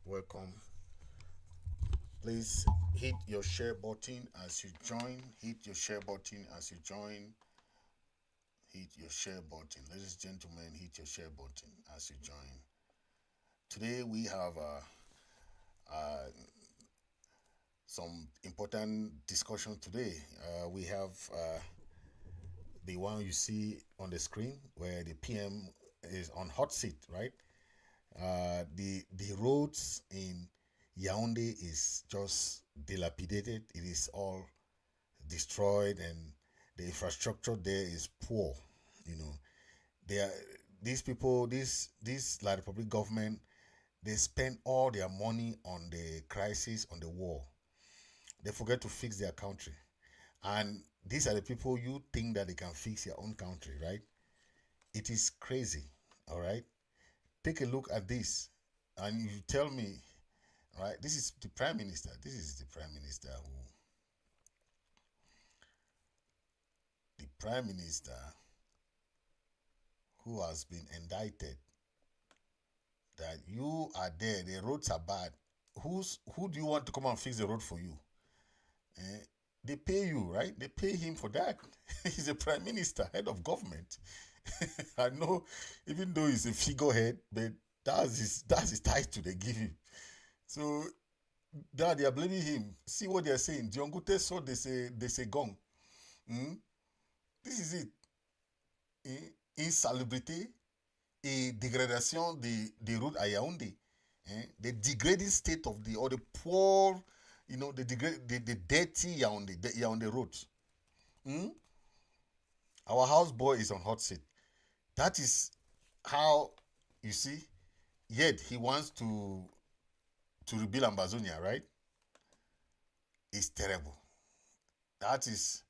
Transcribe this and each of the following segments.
welcome. Please hit your share button as you join. Hit your share button as you join. Hit your share button. Ladies and gentlemen, hit your share button as you join. Today we have some important discussion today. We have the one you see on the screen where the PM is on hot seat, right? The roads in Yaounde is just dilapidated. It is all destroyed, and the infrastructure there is poor. You know, they are these people, this La Republic government, they spend all their money on the crisis, on the war. They forget to fix their country, and these are the people you think that they can fix your own country, right? It is crazy. All right, take a look at this, and you tell me, right? This is the prime minister. This is the prime minister who has been indicted that you are there, the roads are bad. Who do you want to come and fix the road for you? Eh? They pay you, right? They pay him for that. He's a prime minister, head of government. I know, even though he's a figurehead, but that's his title they give him. So that they are blaming him. See what they are saying. Dion Ngute saw they say gong. Hmm? This is it. Insalubrité et dégradation des routes à Yaoundé. The degrading state of the, or the poor, the dirty Yaoundé roads. Hmm? Our houseboy is on hot seat. That is how, you see, yet he wants to rebuild Ambazonia, right? It's terrible. That is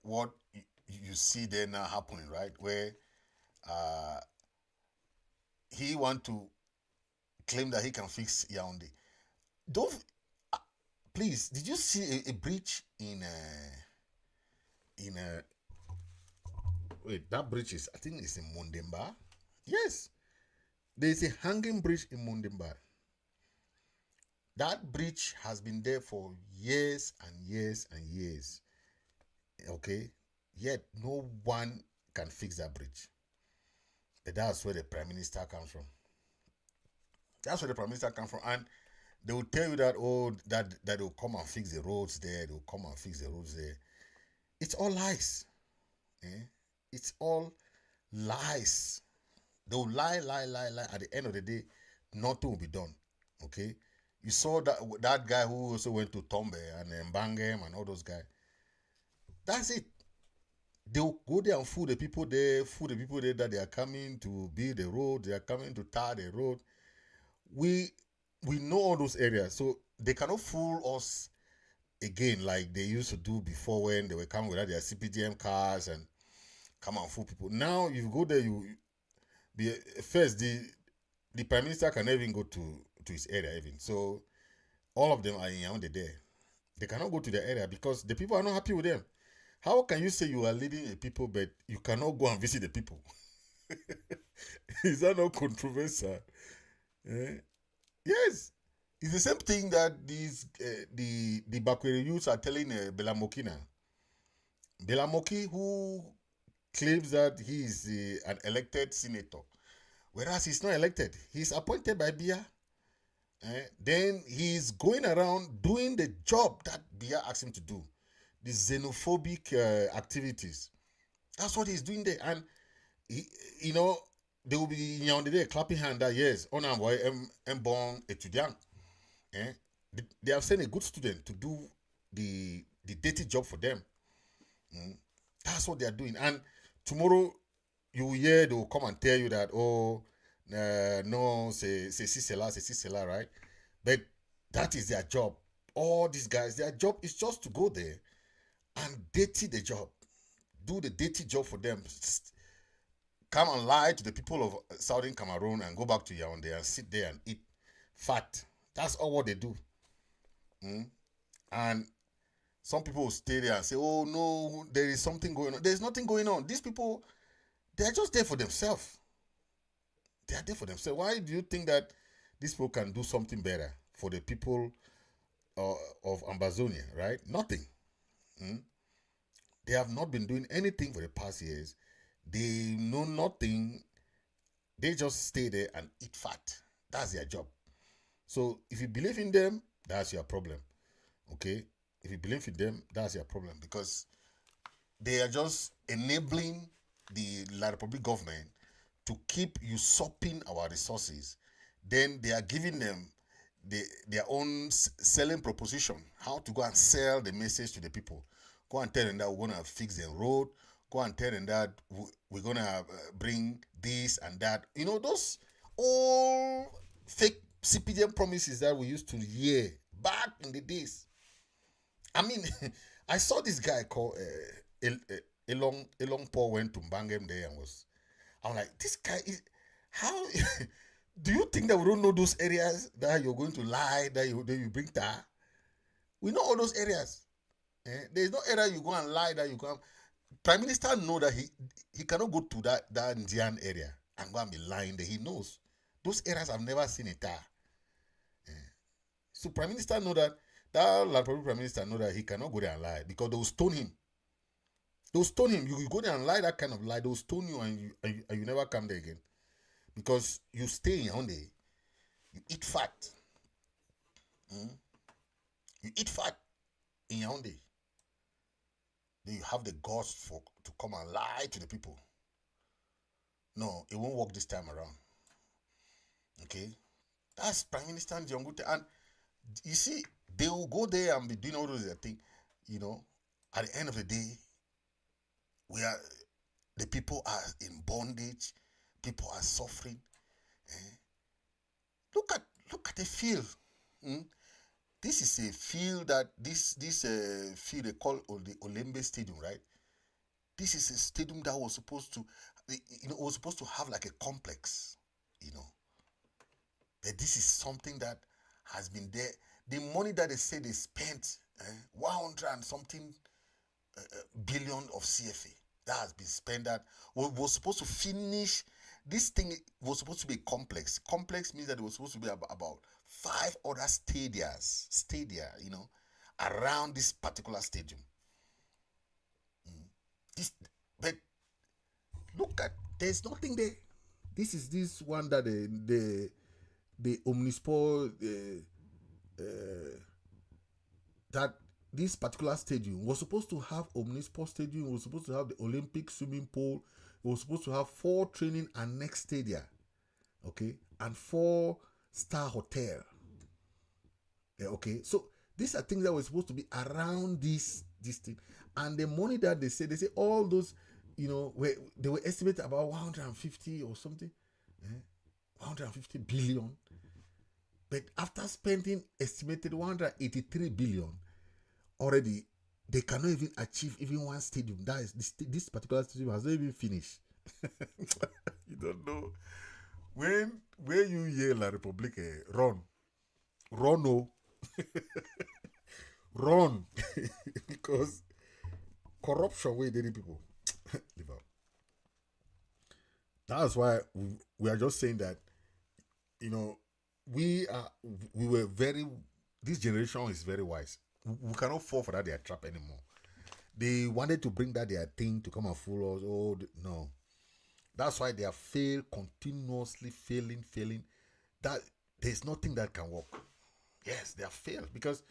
what you see there now happening, right? Where uh, he want to claim that he can fix Yaoundé. Don't uh, please. Did you see a bridge in wait, that bridge is, I think it's in Mondemba. Yes, there is a hanging bridge in Mondemba. That bridge has been there for years and years and years. Okay, yet no one can fix that bridge. But that's where the prime minister comes from. That's where the prime minister comes from, and they will tell you that, oh, that they will come and fix the roads there. They will come and fix the roads there. It's all lies. Eh? It's all lies. They will lie, lie, lie, lie. At the end of the day, nothing will be done. Okay. You saw that guy who also went to Tombe and Mbangem and all those guys. That's it. They will go there and fool the people there that they are coming to build the road, they are coming to tar the road. We know all those areas, so they cannot fool us again like they used to do before, when they were coming with their CPGM cars and come and fool people. Now you go there, you the first the prime minister can never even go to his area even. So all of them are in Yaoundé there. They cannot go to their area because the people are not happy with them. How can you say you are leading a people but you cannot go and visit the people? Is that not controversial? Eh? Yes, it's the same thing that the Bakwere youths are telling Belamoki now. Belamoki, who claims that he is an elected senator, whereas he's not elected. He's appointed by Bia. Then he's going around doing the job that Bia asked him to do, the xenophobic activities. That's what he's doing there, and he, you know, they will be there clapping hand that yes, on our boy, born étudiant. They have sent a good student to do the dirty job for them. Mm. That's what they are doing, and tomorrow you will hear they will come and tell you that, oh, no, c'est si c'est là, right? But that is their job. All these guys, their job is just to go there and dirty the job, do the dirty job for them. Come and lie to the people of Southern Cameroon and go back to Yaoundé and sit there and eat fat. That's all what they do. Mm? And some people will stay there and say, oh no, there is something going on. There's nothing going on. These people, they're just there for themselves. They are there for themselves. Why do you think that these people can do something better for the people of Ambazonia, right? Nothing. Mm? They have not been doing anything for the past years. They know nothing. They just stay there and eat fat. That's their job. So if you believe in them, that's your problem. Okay? If you believe in them, that's your problem because they are just enabling the La Republic government to keep usurping our resources. Then they are giving them their own selling proposition, how to go and sell the message to the people. Go and tell them that we're going to fix the road. Go and tell them that we're going to bring this and that. You know, those all fake CPDM promises that we used to hear back in the days. I mean, I saw this guy called Elong Paul went to Mbangem there and I'm like, this guy is, how, do you think that we don't know those areas that you're going to lie, that you bring tar? We know all those areas. There's no area you go and lie that you go. Prime Minister know that he cannot go to that Indian area and go and be lying there. He knows. Those areas I've never seen a tar. So Prime Minister know that Prime Minister know that he cannot go there and lie because they will stone him. They'll stone him. You go there and lie that kind of lie. They'll stone you and you never come there again. Because you stay in Yaounde, you eat fat. You eat fat in Yaounde. Then you have the guts to come and lie to the people. No, it won't work this time around. Okay? That's Prime Minister Dion Ngute. And you see, they will go there and be doing all those things. You know, at the end of the day, the people are in bondage. People are suffering. Look at the field. This is a field that this field they call the Olembe Stadium, right? This is a stadium that was supposed to have like a complex, But this is something that has been there. The money that they say they spent, 100 and something billion of CFA that has been spent. That was supposed to finish. This thing was supposed to be complex. Complex means that it was supposed to be about 5 other stadia, around this particular stadium. But look at, there's nothing there. This is this one that the Omnisport that this particular stadium was supposed to have. Omnisport Stadium was supposed to have the Olympic swimming pool. It was supposed to have 4 training and next stadia, okay, and 4-star hotel. Okay, so these are things that were supposed to be around this thing, and the money that they say all those, they were estimated about 150 or something, 150 billion, but after spending estimated 183 billion already, they cannot even achieve even one stadium. That is, this particular stadium has not even finished. You don't know. When you hear La Republique, run. Run. Because corruption way daily people. Live out. That's why we are just saying that, this generation is very wise. We cannot fall for that their trap anymore. They wanted to bring that their thing to come and fool us. Oh no, that's why they are continuously failing. That there's nothing that can work. Yes, they have failed because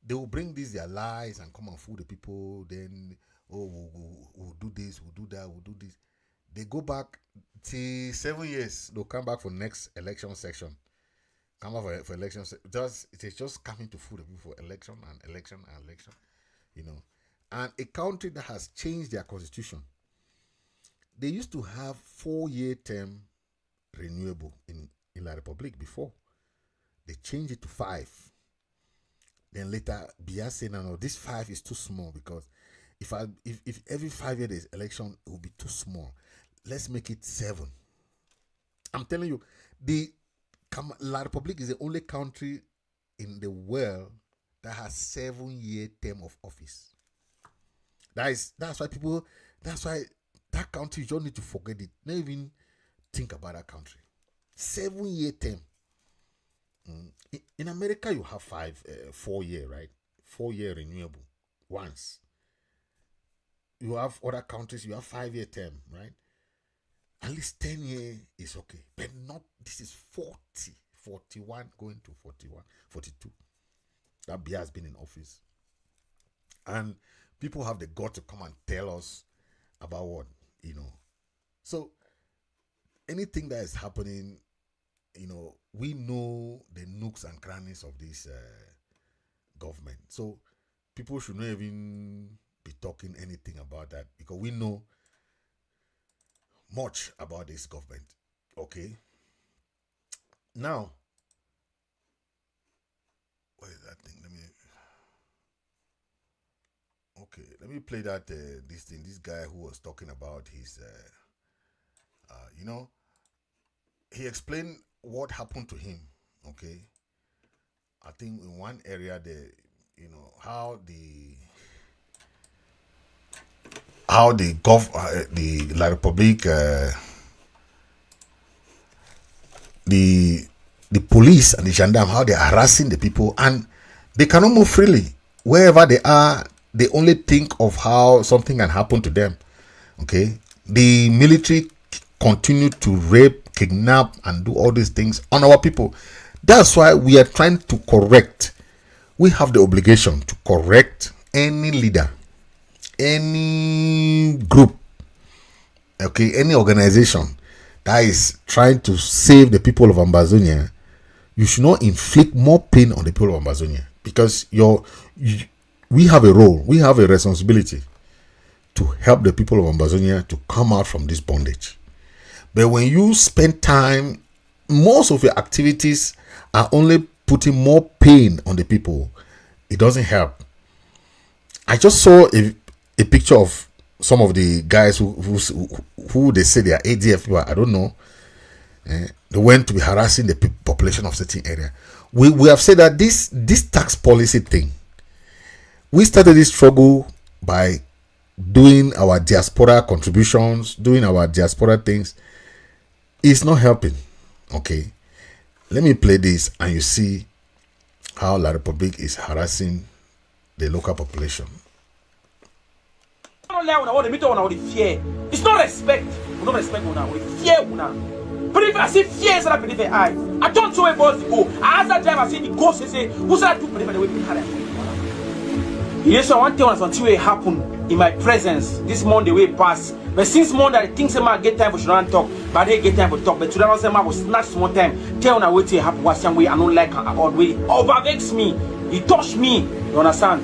they will bring these their lies and come and fool the people. Then we'll do this, we'll do that, we'll do this. They go back till 7 years. They'll come back for next election section. Come up for elections. It's just coming to fool the people for election and election and election, And a country that has changed their constitution. They used to have 4-year term renewable in La Republique before. They changed it to 5. Then later, Biya said, no, this 5 is too small because if every 5 years there's election, it will be too small. Let's make it 7. I'm telling you, La Republique is the only country in the world that has 7-year term of office. That's why that country, you don't need to forget it. Not even think about that country. 7-year term. In America, you have 4 year, right? 4 year renewable once. You have other countries, you have 5 year term, right? At least 10 year is okay, but not. This is 40, 41 going to 41, 42. That Biya has been in office, and people have the gut to come and tell us about what, So anything that is happening, we know the nooks and crannies of this government. So people should not even be talking anything about that, because we know much about this government. Okay. Now, what is that thing? Let me play that this thing. This guy who was talking about his, he explained what happened to him. Okay. I think in one area how the La Republique, the police and the gendarme, how they're harassing the people, and they cannot move freely. Wherever they are, they only think of how something can happen to them. Okay. The military continue to rape, kidnap, and do all these things on our people. That's why we are trying to correct. We have the obligation to correct any leader, any group, okay, any organization that is trying to save the people of Ambazonia. You should not inflict more pain on the people of Ambazonia, because we have a role, we have a responsibility to help the people of Ambazonia to come out from this bondage. But when you spend time, most of your activities are only putting more pain on the people. It doesn't help. I just saw a picture of some of the guys who they say they are ADF people. I don't know. They went to be harassing the population of certain area. We have said that this tax policy thing, we started this struggle by doing our diaspora contributions, doing our diaspora things. It's not helping. Okay. Let me play this and you see how La Republique is harassing the local population. It's not respect. We don't respect una. We fear una. But if I say fear, so I believe I don't show a boss to go. I ask that driver, I say the ghost, say, who's that to believe the way we carry? Yes, I want to tell something will happen in my presence this Monday way pass. But since Monday, I think some get time for should not talk, but they get time for talk. But today I say I will snatch some time. Tell una what happen was some way I don't like all way. Overvex me. He touched me. You understand?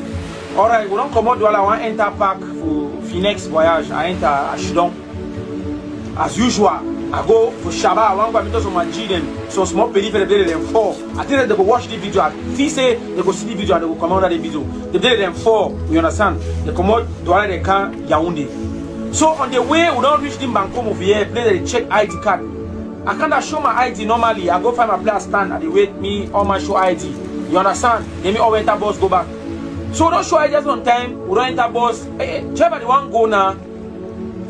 Alright, we don't come out while I want to enter park for Phoenix voyage. I enter Ashidon. As usual, I go for Shabbat. I want to go because of my G them. So small periphery they them 4. I think that they go watch the video. They say they go see the video and they go come out the video. They did them 4. You understand? They come out while they can Yaounde. So on the way, we don't reach the Bankom over here. Play the check ID card. I can't show my ID normally. I go find my player stand and they wait me on my show ID. You understand? Let me all enter bus go back. So don't show just on time, we don't enter bus. Hey, driver the one go now.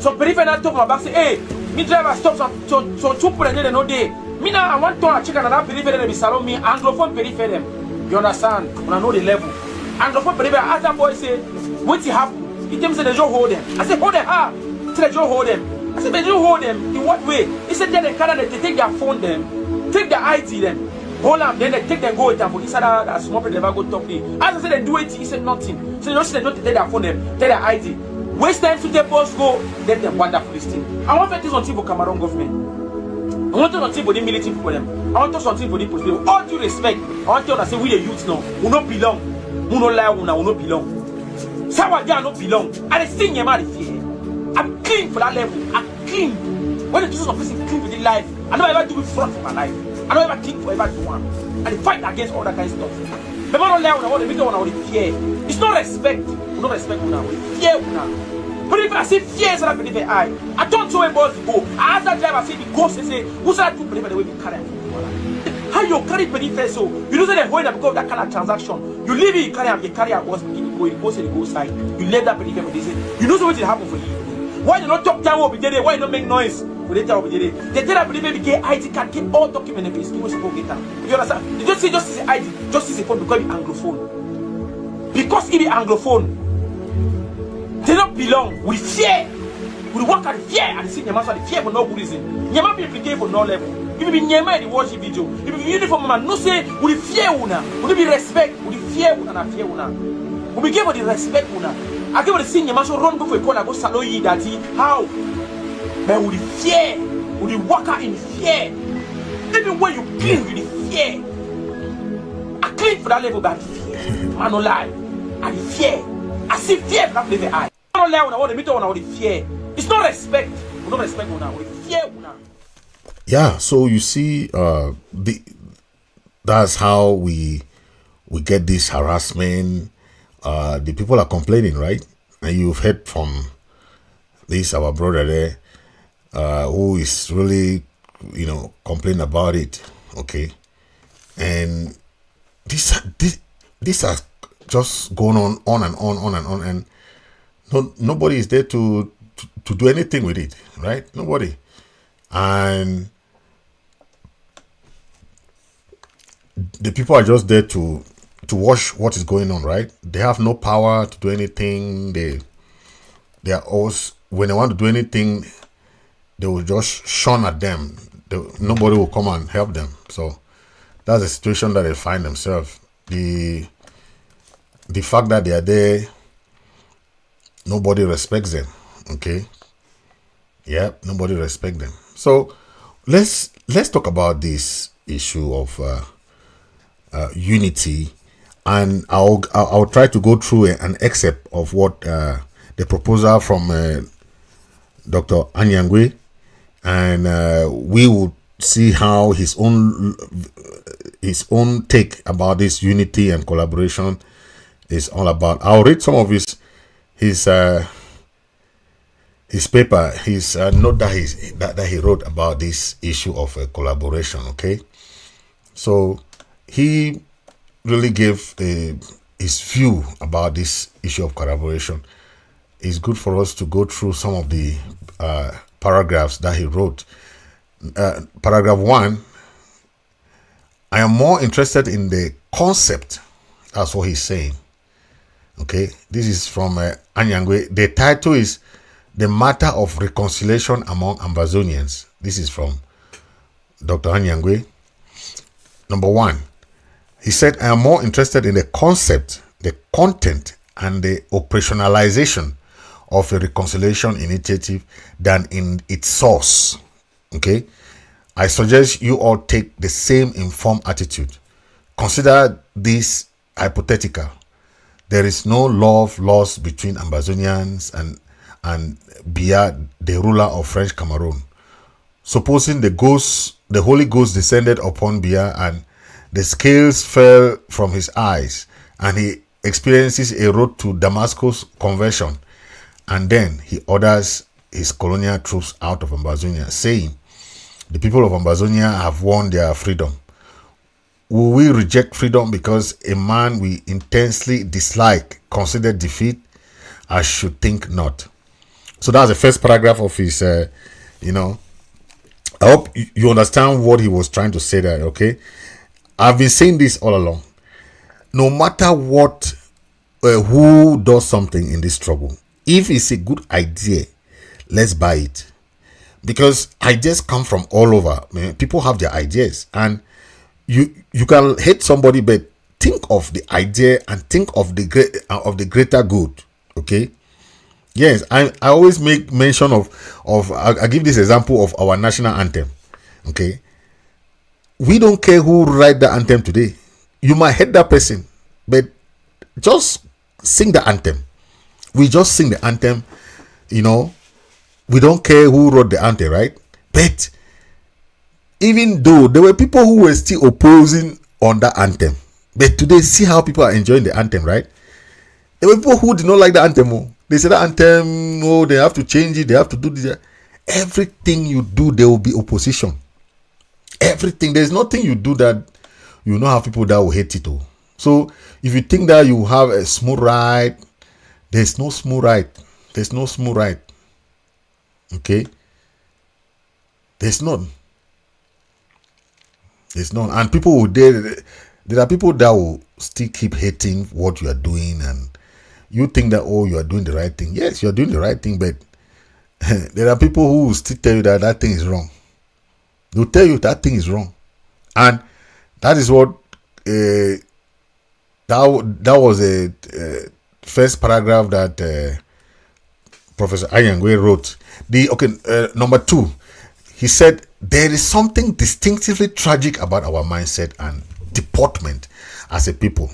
So periphery not talk my back say, hey, me driver stop so 2 people they no day. Me now I want to check another periphery they be salon me anglophone periphery them. You understand? When I know the level. Anglophone periphery ask that boy say, what happen? He tell me say they just hold them. I say hold them how? Say they just hold them. I said they just hold them. In what way? He said they carry they take their phone them, take their ID them. Hold up, then they take them go with them for inside that small people never go talk to. As I said they do it, he said nothing. So you don't see they don't take their phone them, take their ID. Waste time to take post go, let them wonderful this thing. I want to do something for Cameroon government. I want to do something for the military people them. I want to do something for the police people. All due respect, I want to say we the youth now, we not belong. We not lie, we not belong. Someone there not belong. And I sing your man fear. I'm clean for that level. I'm clean. When the Jesus of person clean with the life, I never ever do it front for my life. I don't ever think for ever do one. And they fight against all that kind of stuff. But don't lie on the video on the fear. It's not respect. We don't respect una. We fear una. But if I say fear, so I believe I don't show a boss to go. I ask that driver say the ghost say, who's that to believe the way we carry? How you carry periphery so you don't say they hold up because of that kind of transaction. You leave it, you carry a boss beginning go, you go to the go side. You let that periphery they say, you know what will happen for you. Why you not talk time will be there? Why you don't make noise? They tell I believe maybe get ID card, get all document and you supposed get that. You understand? They just say just the ID, just the phone because it's Anglophone. Because it be Anglophone, they don't belong with fear. We work at fear and see Nyama the fear for no good reason. Nyama be implicated for no level. If you Nyama the watch video, if you uniform man, no say we fear una, we be respect, we fear una and fear una. We give the respect una. I give the see Nyama so run go for a corner go salo yi that how. But we fear, we walk out in fear. Even when you clean with the fear, I clean for that level by fear. I no lie, I fear. I see fear for that level. I don't lie when I want to meet on with fear. It's not respect. We don't respect una. We fear una. Yeah, so you see, that's how we get this harassment. The people are complaining, right? And you've heard from this our brother there, who is really, complaining about it. Okay, and this are just going on and on, and nobody is there to do anything with it, right? Nobody. And the people are just there to watch what is going on, right? They have no power to do anything. They are always, when they want to do anything, they will just shun at them. Nobody will come and help them. So that's the situation that they find themselves. The fact that they are there, nobody respects them. Okay. Yeah, nobody respects them. So let's talk about this issue of unity, and I'll try to go through an excerpt of what the proposal from Dr. Anyangwe, and we will see how his own take about this unity and collaboration is all about. I'll read some of his paper, his note that he wrote about this issue of collaboration. Okay, so he really gave his view about this issue of collaboration. It's good for us to go through some of the paragraphs that he wrote. Paragraph 1, I am more interested in the concept. That's what he's saying. Okay, this is from Anyangwe. The title is The Matter of Reconciliation Among Ambazonians. This is from Dr. Anyangwe. Number 1, he said, I am more interested in the concept, the content, and the operationalization of a reconciliation initiative than in its source. Okay, I suggest you all take the same informed attitude. Consider this hypothetical. There is no love lost between Ambazonians and Biya, the ruler of French Cameroon. Supposing the Holy Ghost descended upon Biya and the scales fell from his eyes, and he experiences a road to Damascus conversion, and then he orders his colonial troops out of Ambazonia, saying, the people of Ambazonia have won their freedom. Will we reject freedom because a man we intensely dislike considered defeat? I should think not. So that's the first paragraph of his, I hope you understand what he was trying to say there, okay? I've been saying this all along. No matter what, who does something in this struggle, if it's a good idea, let's buy it. Because ideas come from all over. Man, people have their ideas, and you can hate somebody, but think of the idea and think of the greater good. Okay. Yes, I always make mention of I give this example of our national anthem. Okay. We don't care who write the anthem today. You might hate that person, but just sing the anthem. We just sing the anthem, We don't care who wrote the anthem, right? But even though there were people who were still opposing on that anthem, but today see how people are enjoying the anthem, right? There were people who did not like the anthem. Oh. They said the anthem, they have to change it, they have to do this. Everything you do, there will be opposition. Everything. There's nothing you do that you not have people that will hate it. Oh. So if you think that you have a smooth ride, there's no smooth ride. There's no smooth ride. Okay. There's none. There's none. And people will there are people that will still keep hating what you are doing, and you think that, oh, you are doing the right thing. Yes, you are doing the right thing, but there are people who will still tell you that that thing is wrong. They'll tell you that thing is wrong. And that is what that was a first paragraph that Professor Anyangwe wrote. Number 2, he said there is something distinctively tragic about our mindset and deportment as a people.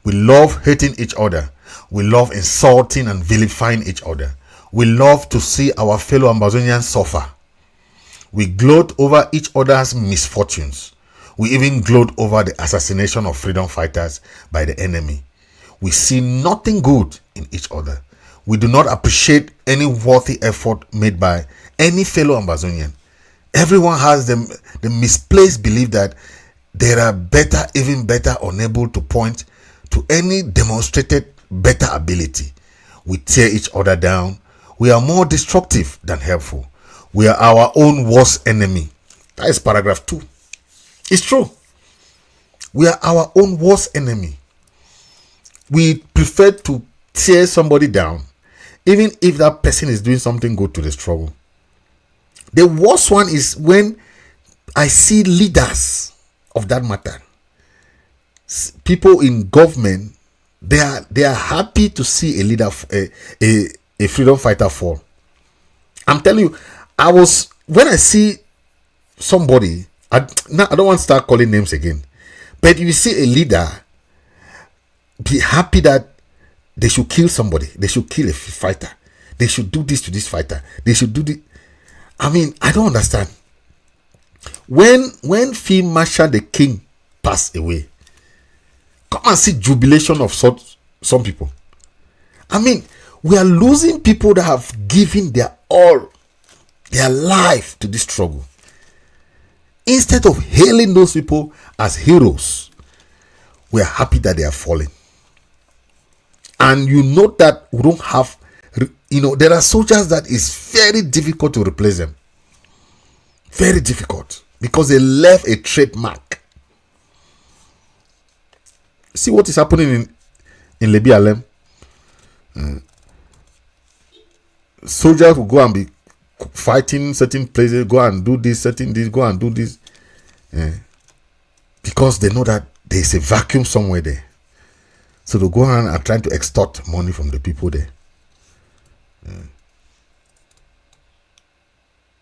We love hating each other. We love insulting and vilifying each other. We love to see our fellow Ambazonians suffer. We gloat over each other's misfortunes. We even gloat over the assassination of freedom fighters by the enemy. We see nothing good in each other. We do not appreciate any worthy effort made by any fellow Ambazonian. Everyone has the misplaced belief that they are better, even better, unable to point to any demonstrated better ability. We tear each other down. We are more destructive than helpful. We are our own worst enemy. That is paragraph 2. It's true. We are our own worst enemy. We prefer to tear somebody down, even if that person is doing something good to the struggle. The worst one is when I see leaders of that matter, people in government, they are happy to see a leader, a freedom fighter fall. I'm telling you, when I see somebody, I don't want to start calling names again, but if you see a leader, be happy that they should kill somebody, they should kill a fighter, they should do this to this fighter, they should do this. I mean, I don't understand. When Field Marshal the King passed away, come and see jubilation of some people. I mean, we are losing people that have given their all, their life to this struggle. Instead of hailing those people as heroes, we are happy that they are falling. And you know that we don't have, there are soldiers that is very difficult to replace them. Very difficult. Because they left a trademark. See what is happening in Lebi Alem. Soldiers will go and be fighting certain places, go and do this, go and do this. Because they know that there is a vacuum somewhere there. So they go around and trying to extort money from the people there.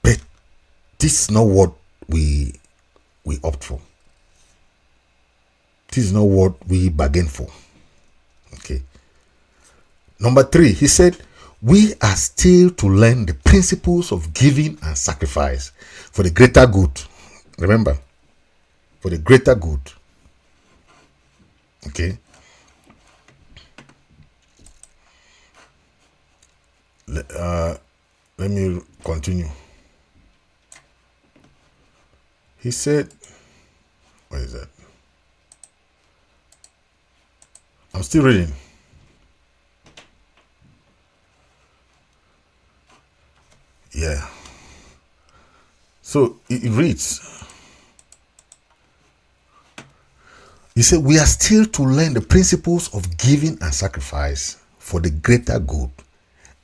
But this is not what we opt for. This is not what we bargain for. Okay. Number 3, he said, we are still to learn the principles of giving and sacrifice for the greater good. Remember, for the greater good. Okay. Let me continue. He said, where is that? I'm still reading. Yeah. So it reads, he said, we are still to learn the principles of giving and sacrifice for the greater good.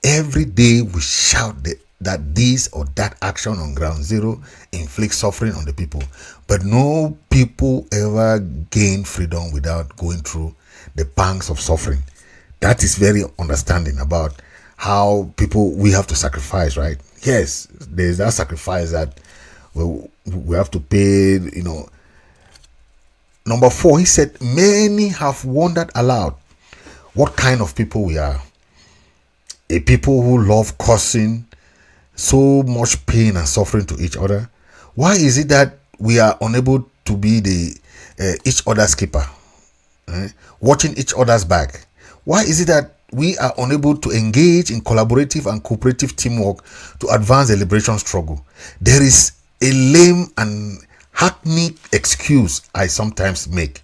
Every day we shout that this or that action on ground zero inflicts suffering on the people. But no people ever gain freedom without going through the pangs of suffering. That is very understanding about how we have to sacrifice, right? Yes, there's that sacrifice that we have to pay, Number 4, he said, many have wondered aloud what kind of people we are. A people who love causing so much pain and suffering to each other. Why is it that we are unable to be each other's keeper, watching each other's back? Why is it that we are unable to engage in collaborative and cooperative teamwork to advance the liberation struggle? There is a lame and hackneyed excuse I sometimes make.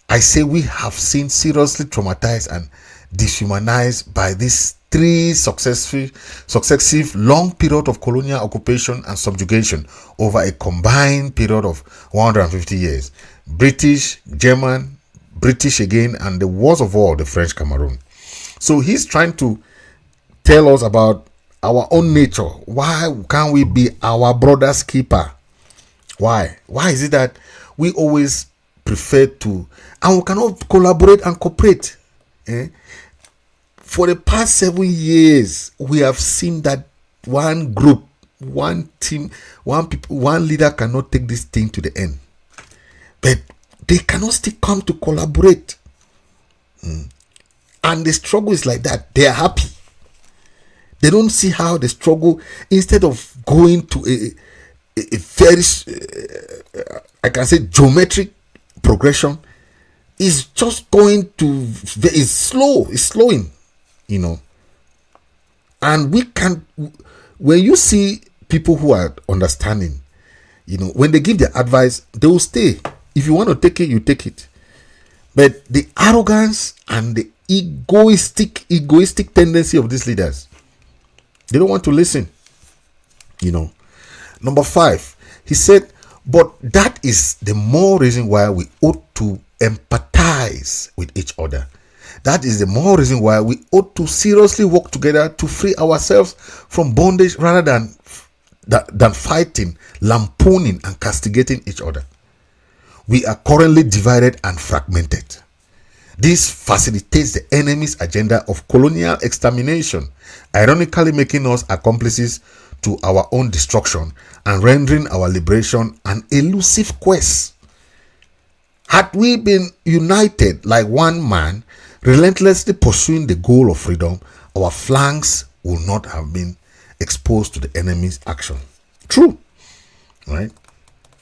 I say we have seen seriously traumatized and dehumanized by this 3 successive long period of colonial occupation and subjugation over a combined period of 150 years. British, German, British again, and the worst of all, the French Cameroon. So he's trying to tell us about our own nature. Why can't we be our brother's keeper? Why? Why is it that we always prefer to, and we cannot collaborate and cooperate? For the past 7 years, we have seen that one group, one team, one leader cannot take this thing to the end. But they cannot still come to collaborate. And the struggle is like that. They are happy. They don't see how the struggle, instead of going to a very, I can say, geometric progression, is just going to, is slow, it's slowing, And we can, when you see people who are understanding, when they give their advice, they will stay. If you want to take it, you take it. But the arrogance and the egoistic tendency of these leaders, they don't want to listen. Number 5, he said, but that is the more reason why we ought to empathize with each other. That is the more reason why we ought to seriously work together to free ourselves from bondage rather than fighting, lampooning, and castigating each other. We are currently divided and fragmented. This facilitates the enemy's agenda of colonial extermination, ironically making us accomplices to our own destruction and rendering our liberation an elusive quest. Had we been united like one man, relentlessly pursuing the goal of freedom, our flanks would not have been exposed to the enemy's action. True, right?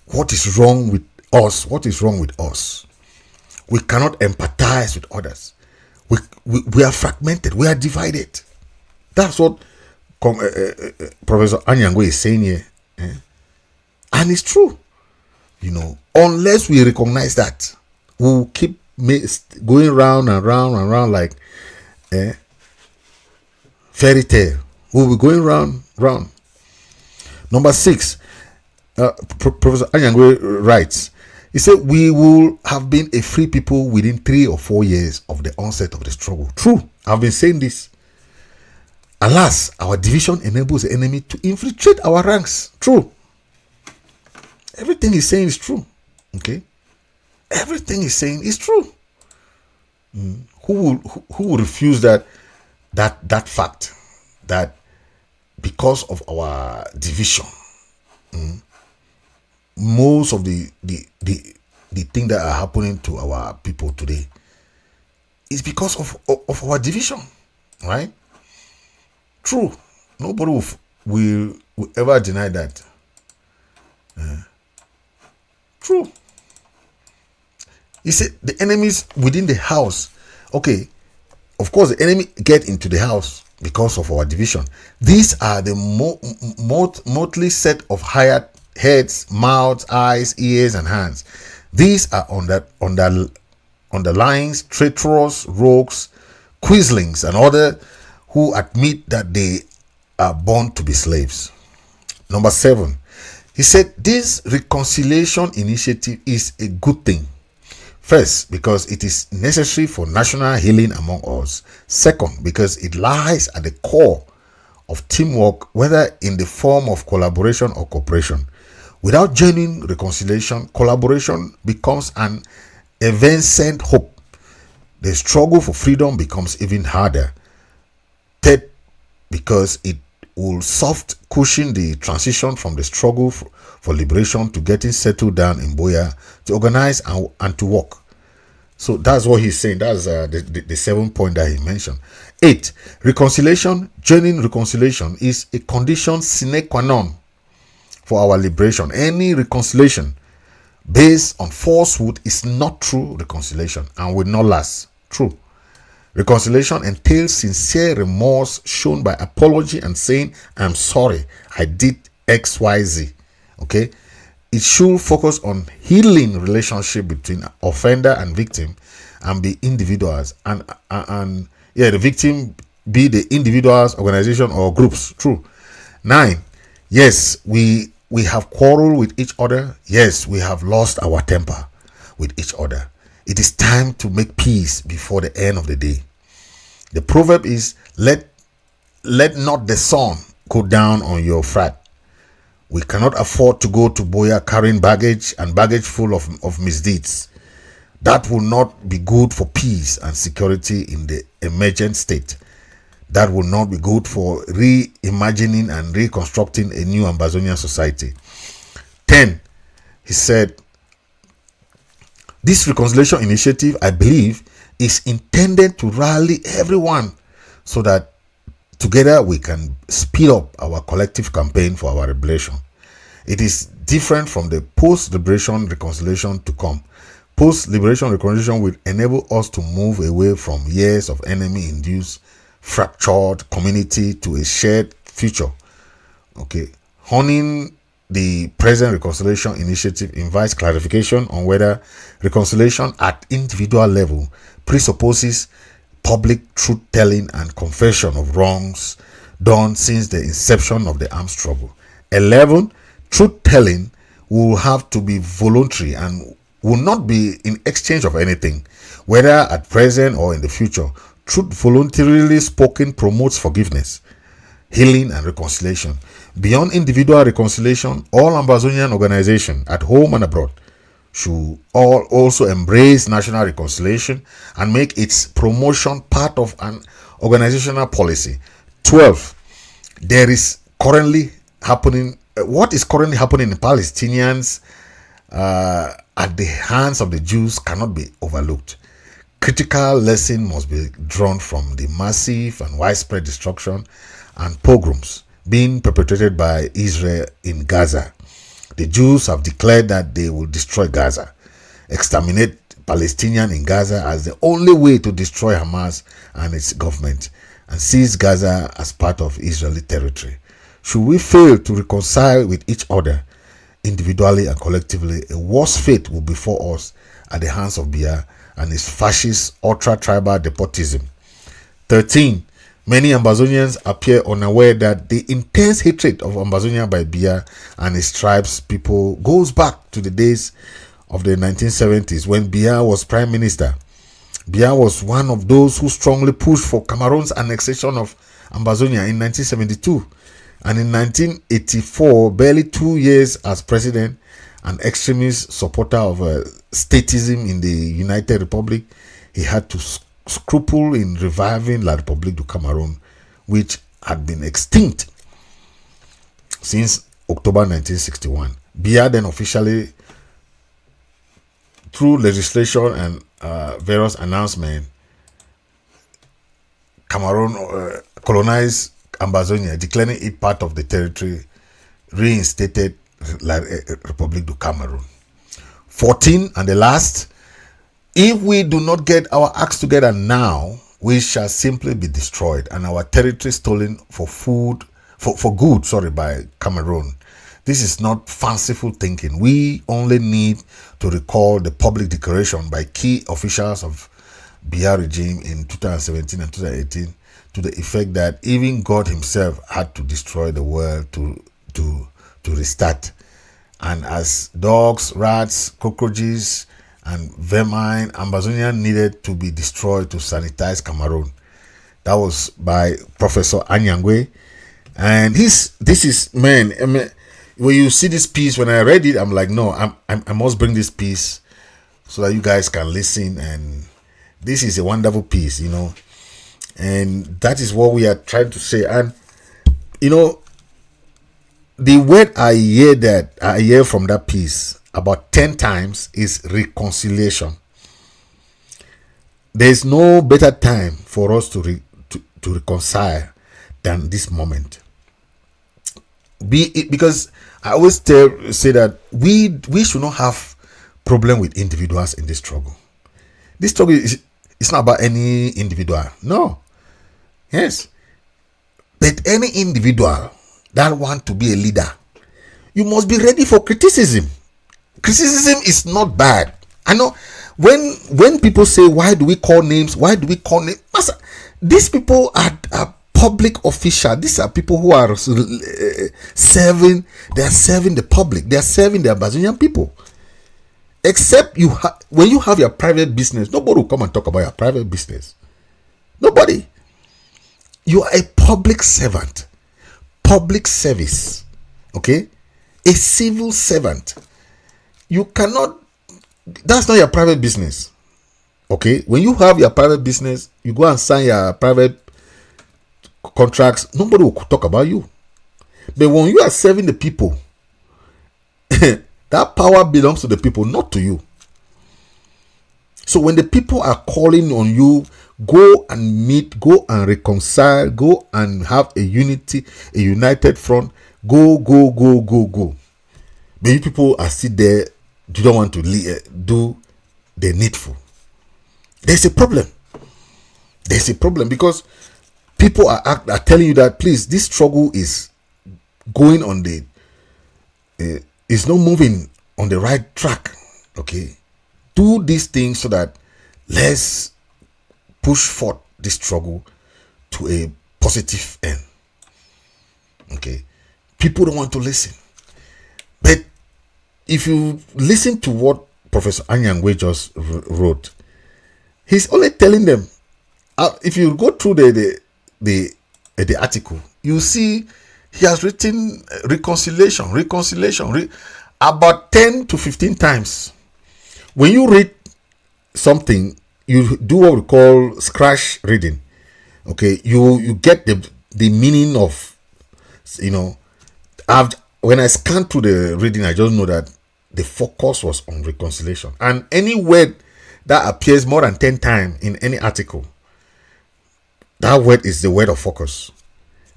What is wrong with us? What is wrong with us? We cannot empathize with others. We are fragmented. We are divided. That's what Professor Anyangwe is saying here. And it's true. Unless we recognize that, we'll keep going round and round and round like fairy tale. We'll be going round. Number 6, Professor Anyangwe writes, he said, we will have been a free people within 3 or 4 years of the onset of the struggle. True, I've been saying this. Alas, our division enables the enemy to infiltrate our ranks. True. Everything he's saying is true. Okay? Everything he's saying is true. Who will refuse that fact, that because of our division, most of the things that are happening to our people today is because of our division, right? True. Nobody will ever deny that. True. He said the enemies within the house. Okay, of course the enemy get into the house because of our division. These are the motley set of hired heads, mouths, eyes, ears, and hands. These are underlying traitorous rogues, quislings, and others who admit that they are born to be slaves. Number 7, he said this reconciliation initiative is a good thing. First, because it is necessary for national healing among us. Second, because it lies at the core of teamwork, whether in the form of collaboration or cooperation. Without genuine reconciliation, collaboration becomes an evanescent hope. The struggle for freedom becomes even harder. Third, because it will soft cushion the transition from the struggle for liberation to getting settled down in Boya to organize and to work. So that's what he's saying. That's the 7 point that he mentioned. 8, reconciliation, genuine reconciliation is a condition sine qua non for our liberation. Any reconciliation based on falsehood is not true reconciliation and will not last. True. Reconciliation entails sincere remorse shown by apology and saying, I'm sorry, I did XYZ. Okay? It should focus on healing relationship between offender and victim and be individuals. And the victim be the individuals, organization, or groups. True. 9. Yes, we have quarreled with each other. Yes, we have lost our temper with each other. It is time to make peace before the end of the day. The proverb is, let not the sun go down on your frat. We cannot afford to go to Boya carrying baggage full of misdeeds. That will not be good for peace and security in the emergent state. That will not be good for reimagining and reconstructing a new Ambazonian society. 10. He said, this reconciliation initiative, I believe, is intended to rally everyone so that together we can speed up our collective campaign for our liberation. It is different from the post-liberation reconciliation to come. Post-liberation reconciliation will enable us to move away from years of enemy-induced, fractured community to a shared future. Okay. Honing the present reconciliation initiative invites clarification on whether reconciliation at individual level presupposes public truth-telling and confession of wrongs done since the inception of the armed struggle. 11. Truth-telling will have to be voluntary and will not be in exchange of anything, whether at present or in the future. Truth voluntarily spoken promotes forgiveness, healing, and reconciliation. Beyond individual reconciliation, all Ambazonian organizations at home and abroad should all also embrace national reconciliation and make its promotion part of an organizational policy. 12. There is currently happening what is currently happening in Palestinians at the hands of the Jews cannot be overlooked. Critical lesson must be drawn from the massive and widespread destruction and pogroms being perpetrated by Israel in Gaza. The Jews have declared that they will destroy Gaza, exterminate Palestinians in Gaza as the only way to destroy Hamas and its government, and seize Gaza as part of Israeli territory. Should we fail to reconcile with each other, individually and collectively, a worse fate will befall us at the hands of Biya and his fascist ultra-tribal despotism. 13. Many Ambazonians appear unaware that the intense hatred of Ambazonia by Biya and his tribes people goes back to the days of the 1970s when Biya was prime minister. Biya was one of those who strongly pushed for Cameroon's annexation of Ambazonia in 1972. And in 1984, barely 2 years as president, an extremist supporter of statism in the United Republic, he had to scruple in reviving La République du Cameroon, which had been extinct since October 1961. Biya then officially, through legislation and various announcements, Cameroon colonized Ambazonia, declaring it part of the territory, reinstated La République du Cameroon. 14, and the last, if we do not get our acts together now, we shall simply be destroyed and our territory stolen for good by Cameroon. This is not fanciful thinking. We only need to recall the public declaration by key officials of Biya regime in 2017 and 2018 to the effect that even God himself had to destroy the world to restart. And as dogs, rats, cockroaches, and vermin, Ambazonia needed to be destroyed to sanitize Cameroon. That was by Professor Anyangwe. And this is, man, I mean, when you see this piece, when I read it, I'm like, no, I must bring this piece so that you guys can listen. And this is a wonderful piece, you know. And that is what we are trying to say. And, you know, the word I hear from that piece about 10 times is reconciliation. There is no better time for us to reconcile than this moment. Because I always say that we should not have problem with individuals in this struggle. This struggle it's not about any individual. No. Yes. But any individual that want to be a leader, you must be ready for criticism. Criticism is not bad. I know when people say, why do we call names? Master, These people are public officials. These are people who are serving. They are serving the public. They are serving the Ambazonian people. Except when you have your private business, nobody will come and talk about your private business. Nobody. You are a public servant. Public service. Okay? A civil servant. You cannot. That's not your private business. Okay? When you have your private business, you go and sign your private contracts, nobody will talk about you. But when you are serving the people, that power belongs to the people, not to you. So when the people are calling on you, go and meet, go and reconcile, go and have a united front, go. But you people are still there, you don't want to do the needful. There's a problem. There's a problem because people are telling you that, please, this struggle is going on it's not moving on the right track. Okay, do these things so that let's push forth this struggle to a positive end. Okay, people don't want to listen. But if you listen to what Professor Anyangwe just wrote, he's only telling them. If you go through the article, you see he has written reconciliation about 10 to 15 times. When you read something, you do what we call scratch reading. Okay, you get the meaning of, when I scanned through the reading, I just know that the focus was on reconciliation. And any word that appears more than 10 times in any article, that word is the word of focus.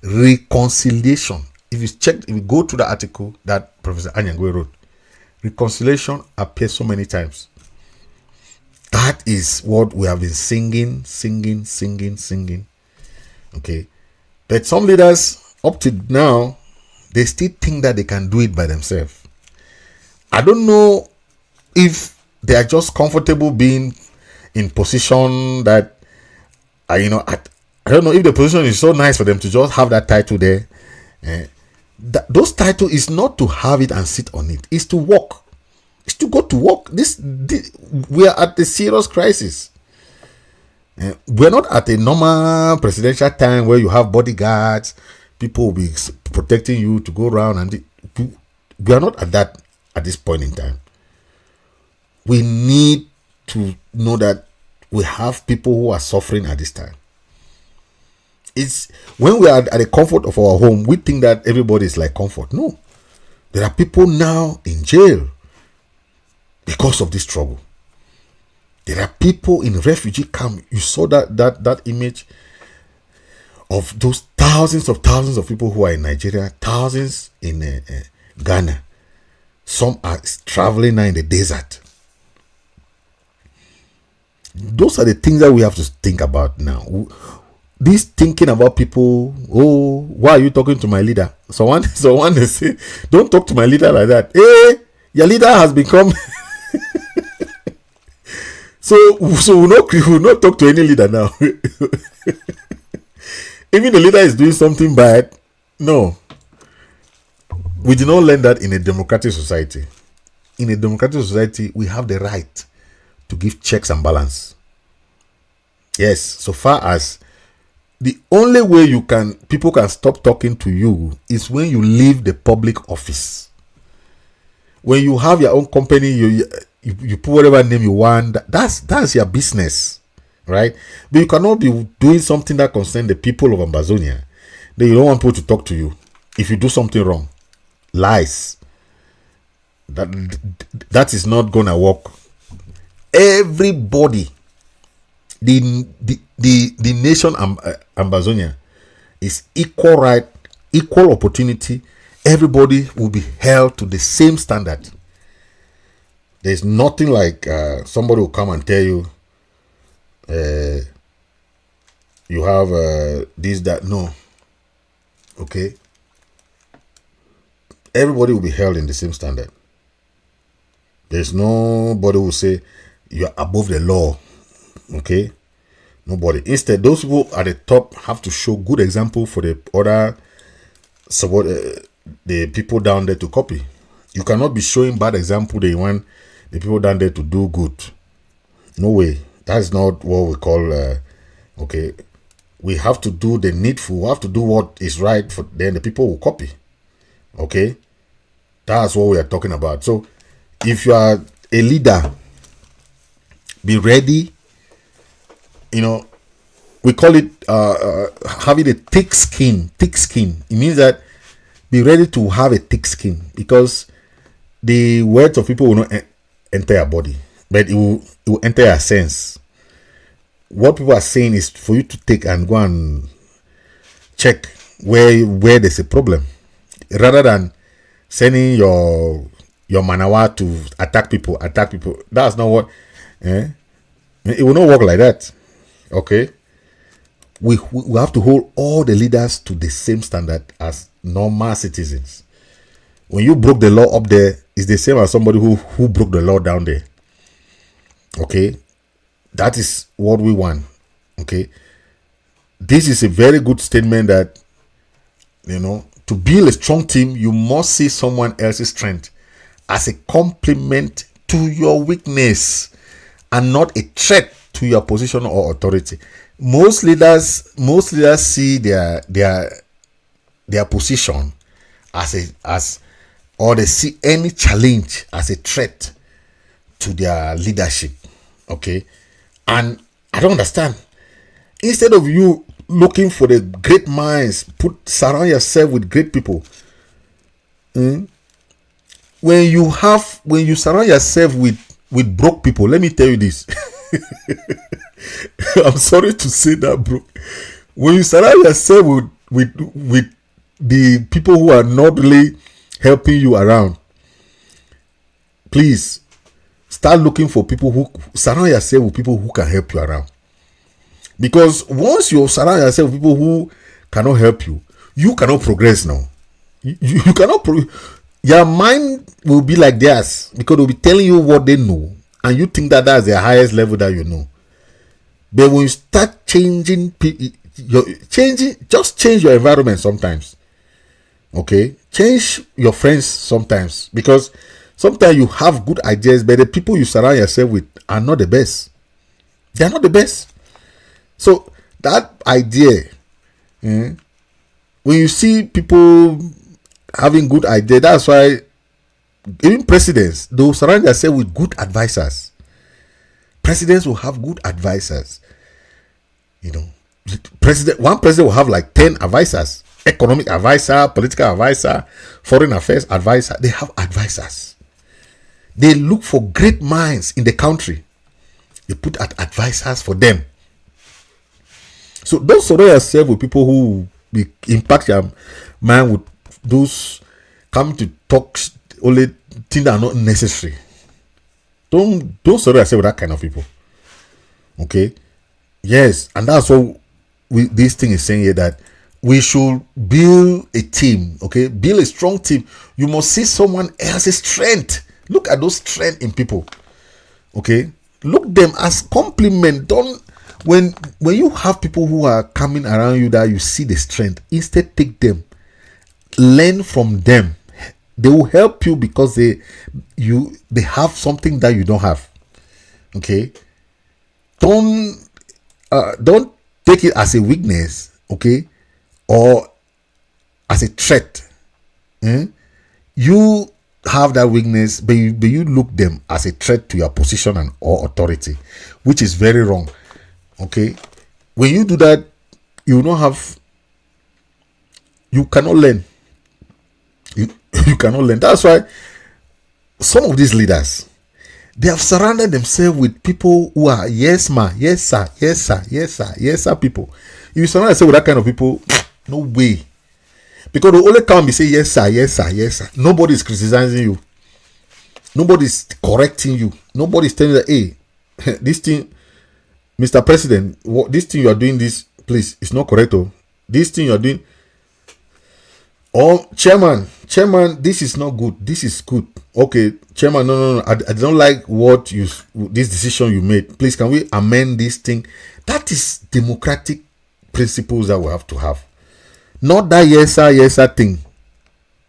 Reconciliation. If you go to the article that Professor Anyangwe wrote, reconciliation appears so many times. That is what we have been singing. Okay. But some leaders, up to now, they still think that they can do it by themselves. I don't know if they are just comfortable being in position that, I don't know if the position is so nice for them to just have that title there. Those title is not to have it and sit on it. It's to work. It's to go to work. We are at a serious crisis. We're not at a normal presidential time where you have bodyguards, people will be protecting you to go around, and we are not at that at this point in time. We need to know that we have people who are suffering at this time. It's when we are at the comfort of our home, we think that everybody is like comfort. No, there are people now in jail because of this struggle. There are people in refugee camp. You saw that image of those thousands of people who are in Nigeria, thousands in Ghana. Some are traveling now in the desert. Those are the things that we have to think about now. This thinking about people, why are you talking to my leader? Someone they say, don't talk to my leader like that. Hey, your leader has become so we'll not talk to any leader now. Even the leader is doing something bad. No. We did not learn that in a democratic society. In a democratic society, we have the right to give checks and balance. Yes, so far as the only way people can stop talking to you is when you leave the public office. When you have your own company, you put whatever name you want. That's your business, right? But you cannot be doing something that concerns the people of Ambazonia. Then you don't want people to talk to you if you do something wrong. Lies. That is not gonna work. Everybody, the nation Ambazonia is equal right, equal opportunity. Everybody will be held to the same standard. There's nothing like somebody will come and tell you you have this, that. No. Okay. Everybody will be held in the same standard. There's nobody who will say you're above the law. Okay. Nobody. Instead, those people at the top have to show good example for the other support, the people down there to copy. You cannot be showing bad example. They want the people down there to do good. No way. That's not what we call. Okay, we have to do the needful. We have to do what is right for. Then the people will copy. Okay, that's what we are talking about. So, if you are a leader, be ready. You know, we call it having a thick skin. Thick skin. It means that be ready to have a thick skin, because the words of people will not enter your body, but it will enter your sense. What people are saying is for you to take and go and check where there's a problem, rather than sending your manawa to attack people. That's not what. It will not work like that. Okay, we have to hold all the leaders to the same standard as normal citizens. When you broke the law up there, it's the same as somebody who broke the law down there. Okay, that is what we want. Okay, this is a very good statement that, you know, to build a strong team, you must see someone else's strength as a complement to your weakness and not a threat to your position or authority. Most leaders see their position or they see any challenge as a threat to their leadership. Okay, and I don't understand. Instead of you looking for the great minds, surround yourself with great people. When you surround yourself with broke people, let me tell you this. I'm sorry to say that, bro. When you surround yourself with the people who are not really helping you around, please start looking for people who surround yourself with people who can help you around. Because once you surround yourself with people who cannot help you, you cannot progress now. You cannot your mind will be like theirs, because they'll be telling you what they know, and you think that that's the highest level that you know. But when you start changing, just change your environment sometimes. Okay, change your friends sometimes, because sometimes you have good ideas, but the people you surround yourself with are not the best. They are not the best. So that idea, when you see people having good ideas, that's why even presidents, they'll surround themselves with good advisors. Presidents will have good advisors. You know, one president will have like 10 advisors: economic advisor, political advisor, foreign affairs advisor. They have advisors. They look for great minds in the country. They put out advisors for them. So don't surround yourself with people who will impact your mind with those come to talk only things that are not necessary. Don't surround yourself with that kind of people. Okay? Yes, and that's what this thing is saying here, that we should build a team. Okay? Build a strong team. You must see someone else's strength. Look at those strengths in people. Okay? Look them as compliment. Don't when you have people who are coming around you that you see the strength, instead take them. Learn from them. They will help you because they have something that you don't have. Okay? Don't take it as a weakness, okay, or as a threat. You have that weakness, but you look them as a threat to your position and or authority, which is very wrong. Okay, when you do that, you cannot learn. You cannot learn. That's why some of these leaders, they have surrounded themselves with people who are yes ma, yes sir, yes sir, yes sir, yes sir people. If you surround yourself with that kind of people, no way. Because they only come and say yes sir, yes sir, yes sir. Nobody is criticizing you. Nobody is correcting you. Nobody is telling you that, hey, this thing, Mr. President, this thing you are doing, this, please, it's not correct. Oh, this thing you are doing. Oh, chairman, this is not good. This is good. Okay, chairman, no. I don't like what this decision you made. Please, can we amend this thing? That is democratic principles that we have to have. Not that yes sir thing.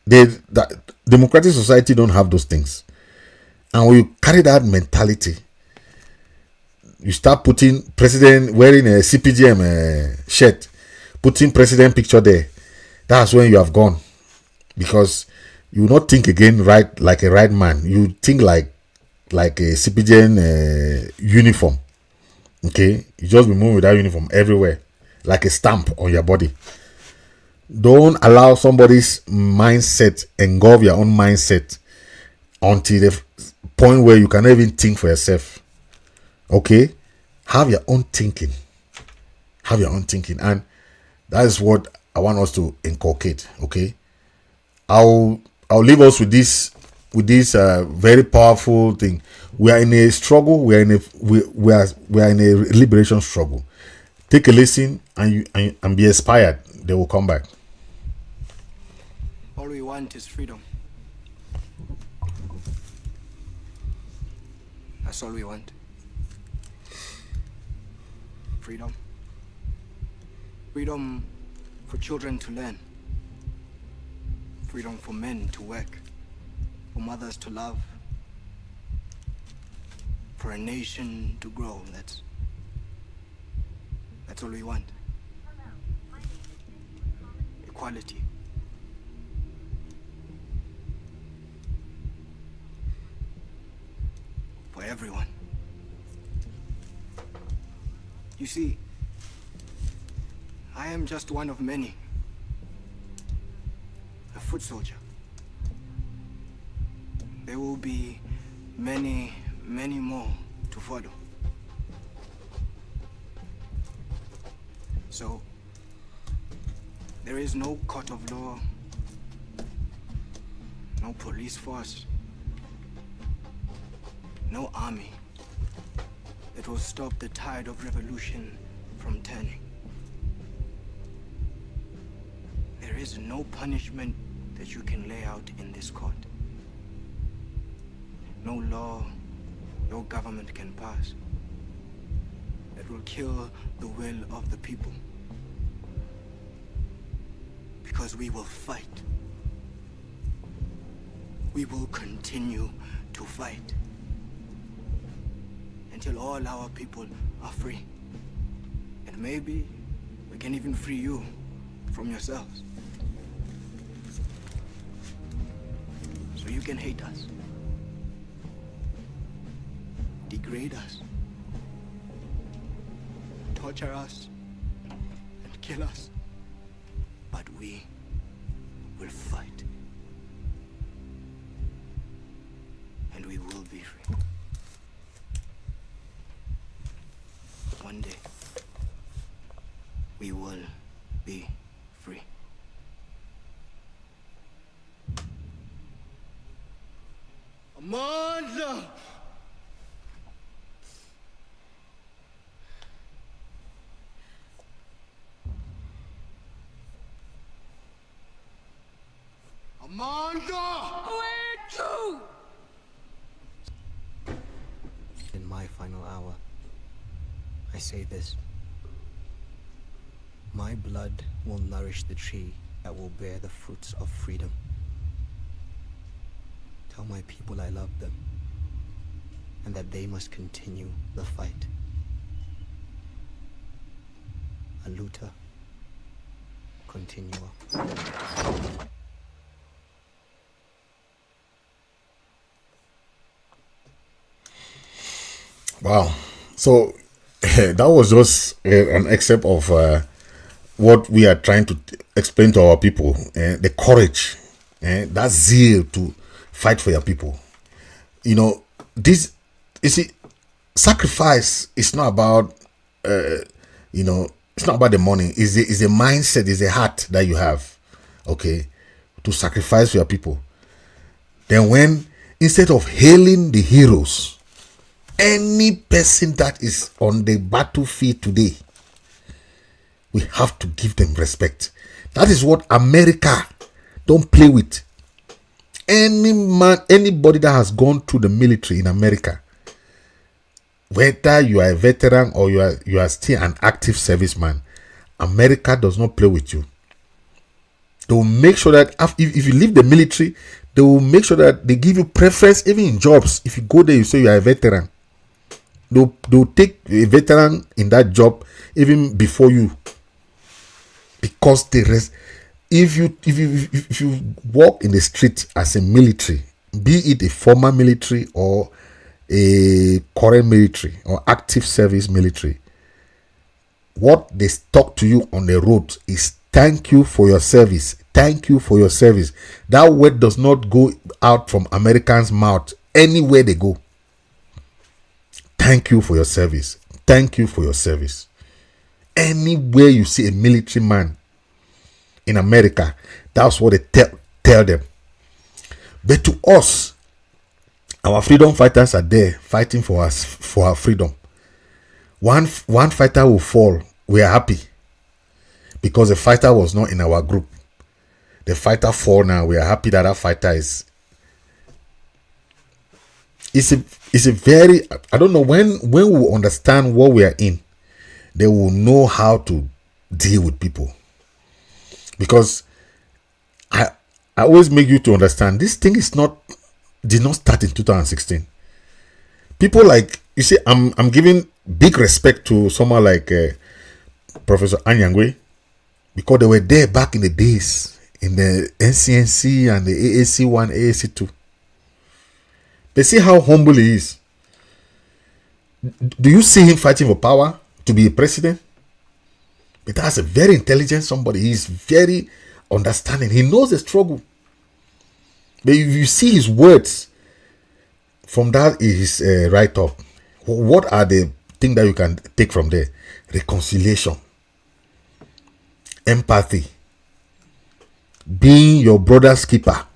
That democratic society don't have those things. And when you carry that mentality, you start putting president wearing a CPGM shirt, putting president picture there. That's when you have gone, because you will not think again right like a right man. You think like a CPGM uniform. Okay, you just be moving with that uniform everywhere, like a stamp on your body. Don't allow somebody's mindset engulf your own mindset until the point where you cannot even think for yourself. Okay, have your own thinking. And that is what I want us to inculcate. Okay, I'll leave us with this very powerful thing. We are in a struggle. We are in a liberation struggle. Take a listen and be inspired. They will come back. All we want is freedom. That's all we want. Freedom. Freedom for children to learn. Freedom for men to work. For mothers to love. For a nation to grow. That's all we want. Equality. For everyone. You see, I am just one of many. A foot soldier. There will be many, many more to follow. So, there is no court of law, no police force, no army that will stop the tide of revolution from turning. There is no punishment that you can lay out in this court. No law, no government can pass that will kill the will of the people. Because we will fight. We will continue to fight until all our people are free. And maybe we can even free you from yourselves. So you can hate us, degrade us, torture us, and kill us. But we will fight. And we will be free. One day, we will be free. Amanda! Amanda! Where to? In my final hour, I say this. My blood will nourish the tree that will bear the fruits of freedom. Tell my people I love them and that they must continue the fight. A luta continua. Wow. So that was just an excerpt of what we are trying to explain to our people. The courage, that zeal to fight for your people. You know, this, you see, sacrifice is not about, it's not about the money. It's a mindset, it's a heart that you have, okay, to sacrifice for your people. Then when, instead of hailing the heroes, any person that is on the battlefield today, we have to give them respect. That is what America Don't play with. Anybody that has gone through the military in America, whether you are a veteran or you are still an active serviceman, America does not play with you. They will make sure that if you leave the military, they will make sure that they give you preference even in jobs. If you go there, you say you are a veteran. They'll take a veteran in that job even before you, because the rest. If you walk in the street as a military, be it a former military or a current military or active service military, what they talk to you on the road is thank you for your service. Thank you for your service. That word does not go out from Americans' mouth anywhere they go. Thank you for your service. Thank you for your service. Anywhere you see a military man in America, that's what they tell them. But to us, our freedom fighters are there fighting for us, for our freedom. One fighter will fall, we are happy, because the fighter was not in our group. The fighter fall now, we are happy that fighter is. It's a very, I don't know, when we understand what we are in, they will know how to deal with people. Because I always make you to understand this thing did not start in 2016. People like, you see, I'm giving big respect to someone like Professor Anyangwe, because they were there back in the days in the NCNC and the AAC1, AAC2. They see how humble he is. Do you see him fighting for power to be a president? But that's a very intelligent somebody. He's very understanding. He knows the struggle. But if you see his words, from that is right up. What are the things that you can take from there? Reconciliation, empathy, being your brother's keeper,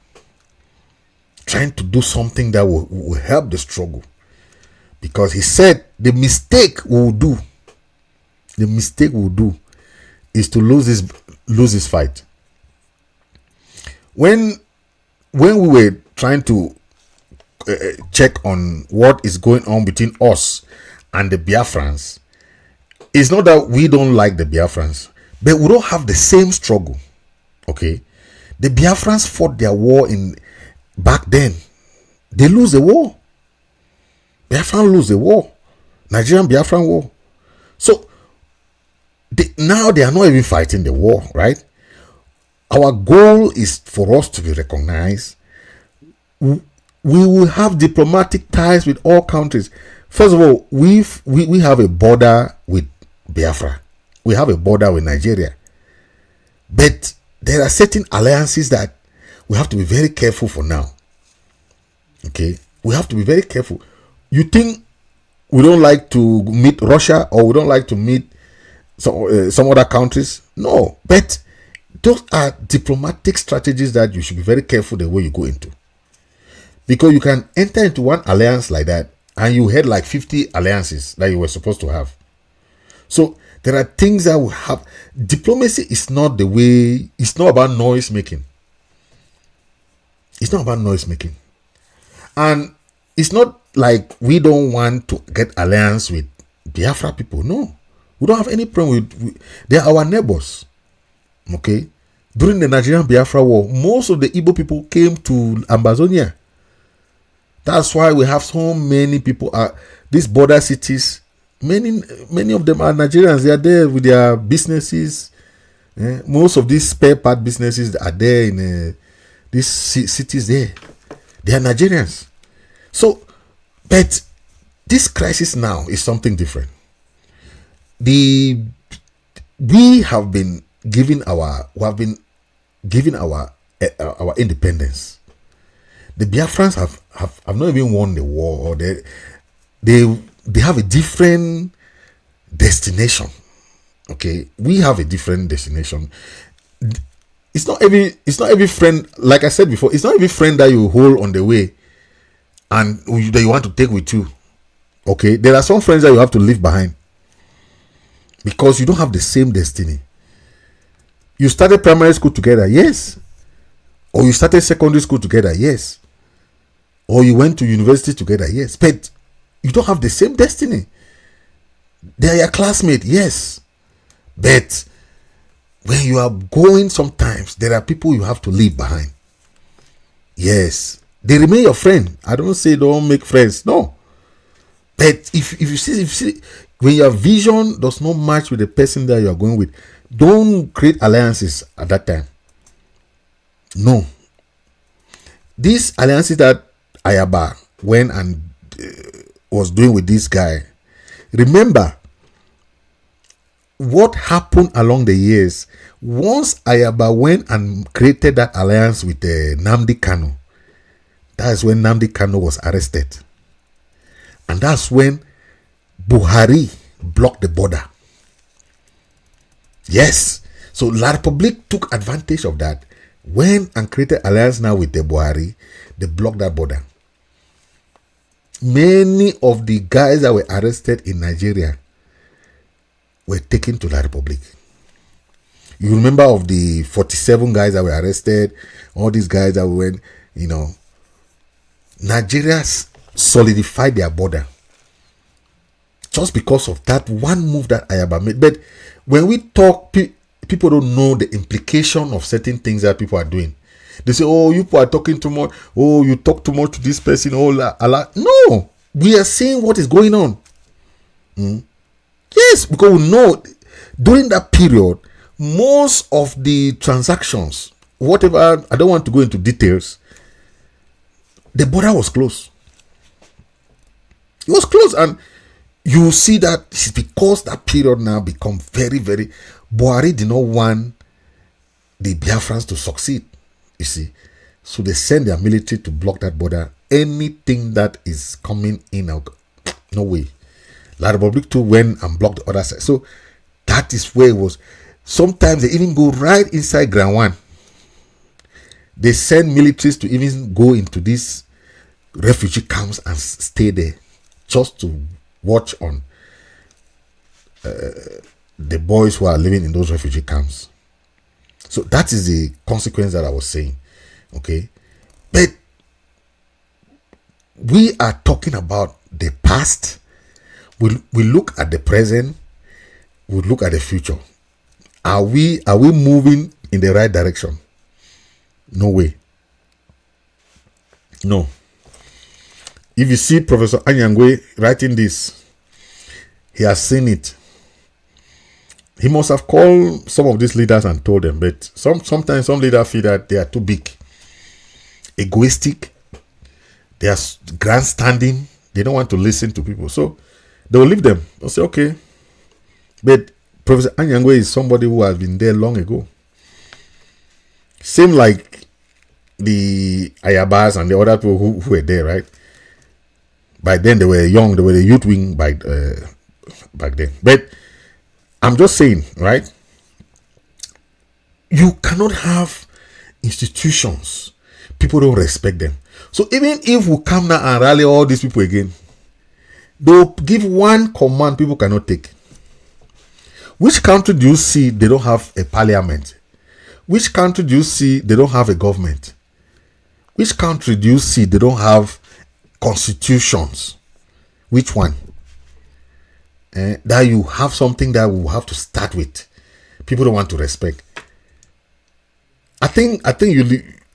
trying to do something that will help the struggle. Because he said the mistake we'll do is to lose this fight. When we were trying to check on what is going on between us and the Biafrans, it's not that we don't like the Biafrans, but we don't have the same struggle. Okay, the Biafrans fought their war back then. They lose the war. Biafran lose the war. Nigerian Biafran war. So now they are not even fighting the war, right? Our goal is for us to be recognized. We will have diplomatic ties with all countries. First of all, we have a border with Biafra. We have a border with Nigeria. But there are certain alliances that we have to be very careful for now. Okay? We have to be very careful. You think we don't like to meet Russia or we don't like to meet some other countries? No. But those are diplomatic strategies that you should be very careful the way you go into. Because you can enter into one alliance like that and you had like 50 alliances that you were supposed to have. So there are things that we have. Diplomacy is not the way, it's not about noise making. It's not about noise making. And it's not like we don't want to get alliance with Biafra people. No. We don't have any problem with they are our neighbors. Okay? During the Nigerian Biafra war, most of the Igbo people came to Ambazonia. That's why we have so many people. These border cities, many of them are Nigerians. They are there with their businesses. Most of these spare part businesses are there in these cities there. They are Nigerians. So, but this crisis now is something different. We have been given our independence. The Biafrans have not even won the war, or they have a different destination. Okay, we have a different destination. It's not every friend, like I said before, it's not every friend that you hold on the way and that you want to take with you. Okay, there are some friends that you have to leave behind because you don't have the same destiny. You started primary school together, yes. Or you started secondary school together, yes. Or you went to university together, yes. But you don't have the same destiny. They are your classmate, yes. But when you are going, sometimes there are people you have to leave behind. Yes. They remain your friend. I don't say don't make friends. No. But if you see when your vision does not match with the person that you are going with, don't create alliances at that time. No. These alliances that Ayaba went and was doing with this guy, remember what happened along the years. Once Ayaba went and created that alliance with Nnamdi Kanu, that's when Nnamdi Kanu was arrested. And that's when Buhari blocked the border. Yes. So La Republique took advantage of that. Went and created alliance now with the Buhari. They blocked that border. Many of the guys that were arrested in Nigeria were taken to La Republique. You remember of the 47 guys that were arrested, all these guys that went, Nigeria solidified their border just because of that one move that Ayaba made. But when we talk, people don't know the implication of certain things that people are doing. They say, oh, you people are talking too much. Oh, you talk too much to this person. Oh, no, we are seeing what is going on. Yes, because we know during that period, most of the transactions, whatever, I don't want to go into details, the border was closed. It was closed, and you see that it's because that period now become very, very. Buhari did not want the Biafrans to succeed, you see. So they send their military to block that border. Anything that is coming in out, no way. La Republique too went and blocked the other side. So that is where it was. Sometimes they even go right inside Ground 1. They send militaries to even go into these refugee camps and stay there just to watch on the boys who are living in those refugee camps. So that is the consequence that I was saying. Okay. But we are talking about the past. We look at the present. We look at the future. Are we moving in the right direction? No way. No. If you see Professor Anyangwe writing this, he has seen it. He must have called some of these leaders and told them, but sometimes some leaders feel that they are too big, egoistic, they are grandstanding, they don't want to listen to people. So they will leave them. They'll say, okay. But Professor Anyangwe is somebody who has been there long ago. Same like the Ayabas and the other people who were there, right? By then they were young, they were the youth wing back then. But I'm just saying, right? You cannot have institutions. People don't respect them. So even if we come now and rally all these people again, they'll give one command people cannot take. Which country do you see they don't have a parliament? Which country do you see they don't have a government? Which country do you see they don't have constitutions? Which one? That you have something that we have to start with. People don't want to respect. I think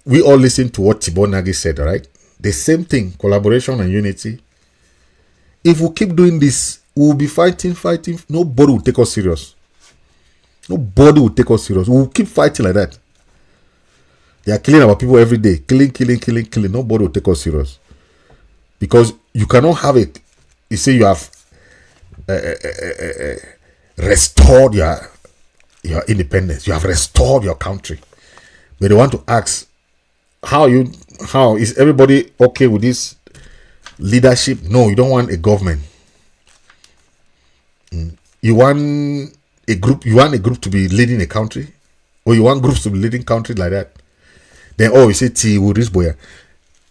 we all listen to what Tibor Nagy said, right? The same thing, collaboration and unity. If we keep doing this, we will be fighting. Nobody will take us serious. Nobody will take us serious. We will keep fighting like that. They are killing our people every day. Killing. Nobody will take us serious. Because you cannot have it. You say you have restored your independence. You have restored your country. But they want to ask, how is everybody okay with this leadership? No, you don't want a government. You want a group to be leading a country, or you want groups to be leading country like that. Then you say T will reach Boya.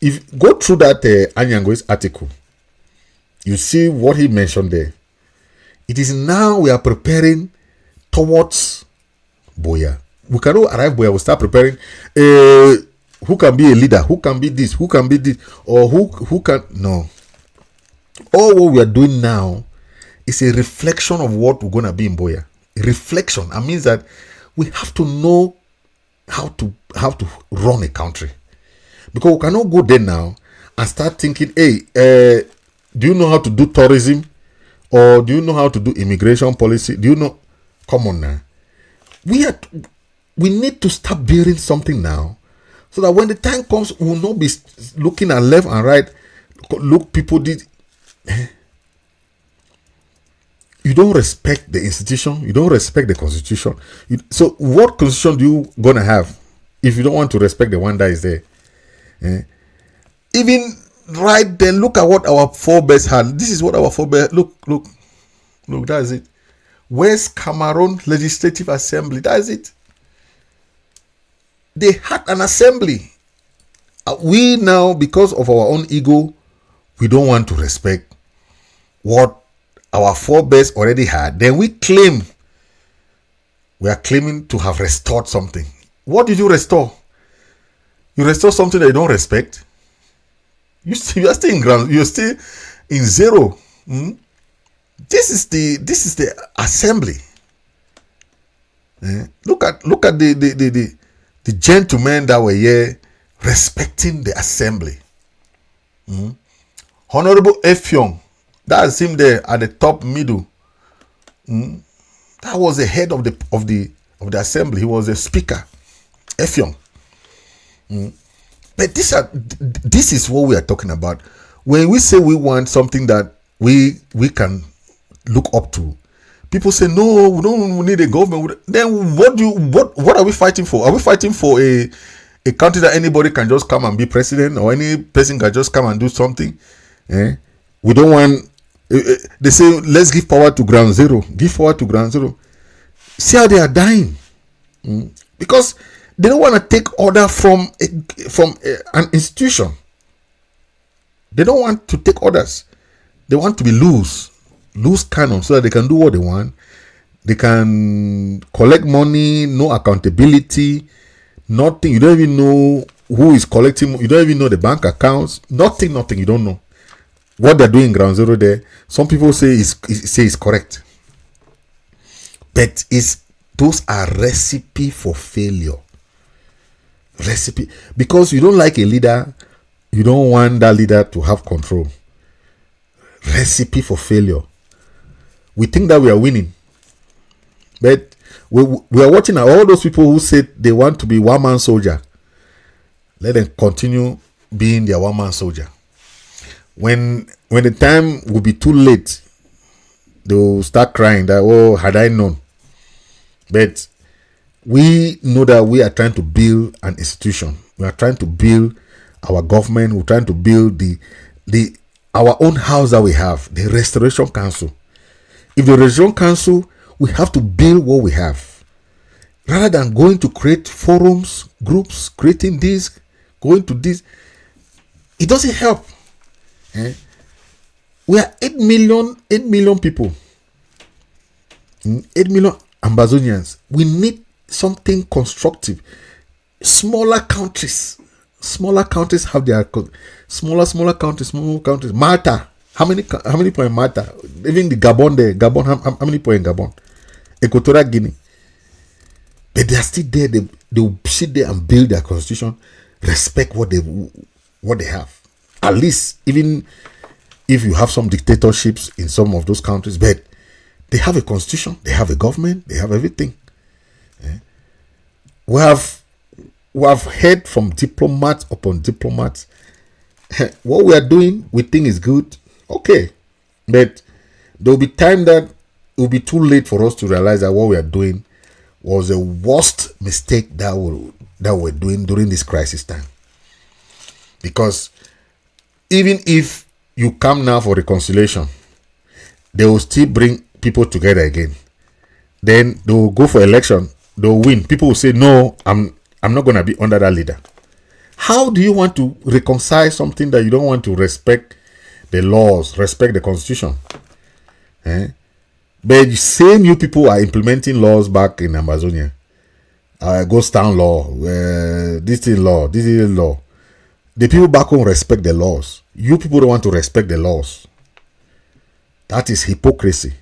If you go through that Anyangwe's article, you see what he mentioned there. It is now we are preparing towards Boya. We cannot arrive Boya. We start preparing. who can be a leader, who can be this, who can be this, or who can no. All what we are doing now is a reflection of what we're gonna be in Boya. A reflection. That means that we have to know how to run a country, because we cannot go there now and start thinking, hey, do you know how to do tourism, or do you know how to do immigration policy? Do you know? Come on now. We need to start building something now, so that when the time comes, we will not be looking at left and right. Look, people did. You don't respect the institution. You don't respect the constitution. So what constitution do you gonna have if you don't want to respect the one that is there? Even right then, look at what our forebears had. This is what our forebears. Look. That is it. West Cameroon Legislative Assembly. That is it. They had an assembly. We now, because of our own ego, we don't want to respect what our forebears already had. Then we are claiming to have restored something. What did you restore? You restore something that you don't respect. You are still in ground. You're still in zero. This is the assembly. Look at the gentlemen that were here respecting the assembly. Honorable Effiong, that's him there at the top middle. That was the head of the assembly. He was the speaker. Effiong. But this is what we are talking about. When we say we want something that we can look up to, people say no, we don't need a government. Then what are we fighting for? Are we fighting for a country that anybody can just come and be president, or any person can just come and do something? We don't want. They say let's give power to ground zero. Give power to ground zero. See how they are dying, because they don't want to take order from an institution. They don't want to take orders. They want to be loose cannon, so that they can do what they want. They can collect money, no accountability, nothing. You don't even know who is collecting. You don't even know the bank accounts. Nothing. You don't know what they're doing in ground zero there. Some people say it's correct, but those are recipe for failure. Recipe, because you don't like a leader, you don't want that leader to have control. Recipe for failure. We think that we are winning, but we are watching all those people who said they want to be one-man soldier. Let them continue being their one-man soldier. When the time will be too late, they will start crying that, oh, had I known. But we know that we are trying to build an institution. We are trying to build our government. We're trying to build our own house that we have, the Restoration Council. If the Restoration Council, we have to build what we have, rather than going to create forums, groups, creating this, going to this. It doesn't help. We are 8 million people, 8 million Ambazonians. We need something constructive. Smaller countries have their smaller countries. Malta, how many people in Malta? Even the Gabon there. How many people in Gabon? Equatorial Guinea. But they are still there. They will sit there and build their constitution. Respect what they have. At least, even if you have some dictatorships in some of those countries, but they have a constitution, they have a government, they have everything. We have heard from diplomats upon diplomats. What we are doing, we think is good. Okay. But there will be time that it will be too late for us to realize that what we are doing was the worst mistake that we're doing during this crisis time. Because even if you come now for reconciliation, they will still bring people together again. Then they will go for election. They will win. People will say, no, I'm not going to be under that leader. How do you want to reconcile something that you don't want to respect the laws, respect the constitution? But the same you people are implementing laws back in Ambazonia. ghost town law, this thing law, this is law. The people back home respect the laws. You people don't want to respect the laws. That is hypocrisy.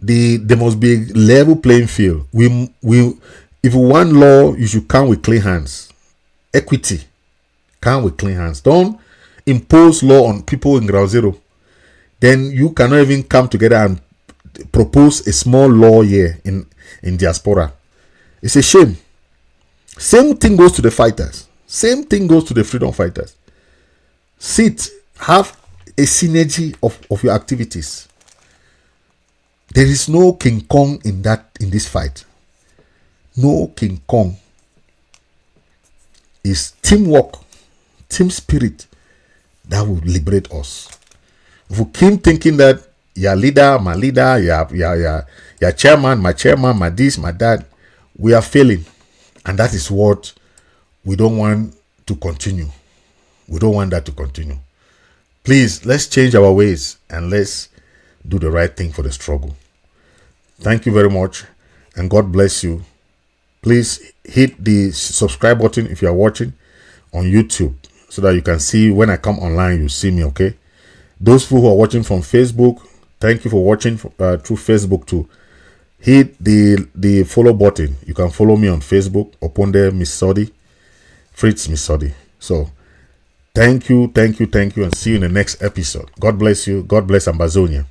There must be a level playing field. If you want law, you should come with clean hands. Equity, come with clean hands. Don't impose law on people in ground zero. Then you cannot even come together and propose a small law here in diaspora. It's a shame. Same thing goes to the fighters. Same thing goes to the freedom fighters. Sit, have a synergy of your activities. There is no King Kong in this fight. No King Kong. It's teamwork, team spirit that will liberate us. If we keep thinking that your leader, my leader, your chairman, my this, my that, we are failing. And that is what we don't want to continue. We don't want that to continue. Please, let's change our ways and let's do the right thing for the struggle. Thank you very much and God bless you. Please hit the subscribe button if you are watching on YouTube so that you can see when I come online, you see me, okay? Those who are watching from Facebook, thank you for watching through Facebook too. Hit the follow button. You can follow me on Facebook upon there, Misodi, Fritz Misodi. So thank you, and see you in the next episode. God bless you. God bless Ambazonia.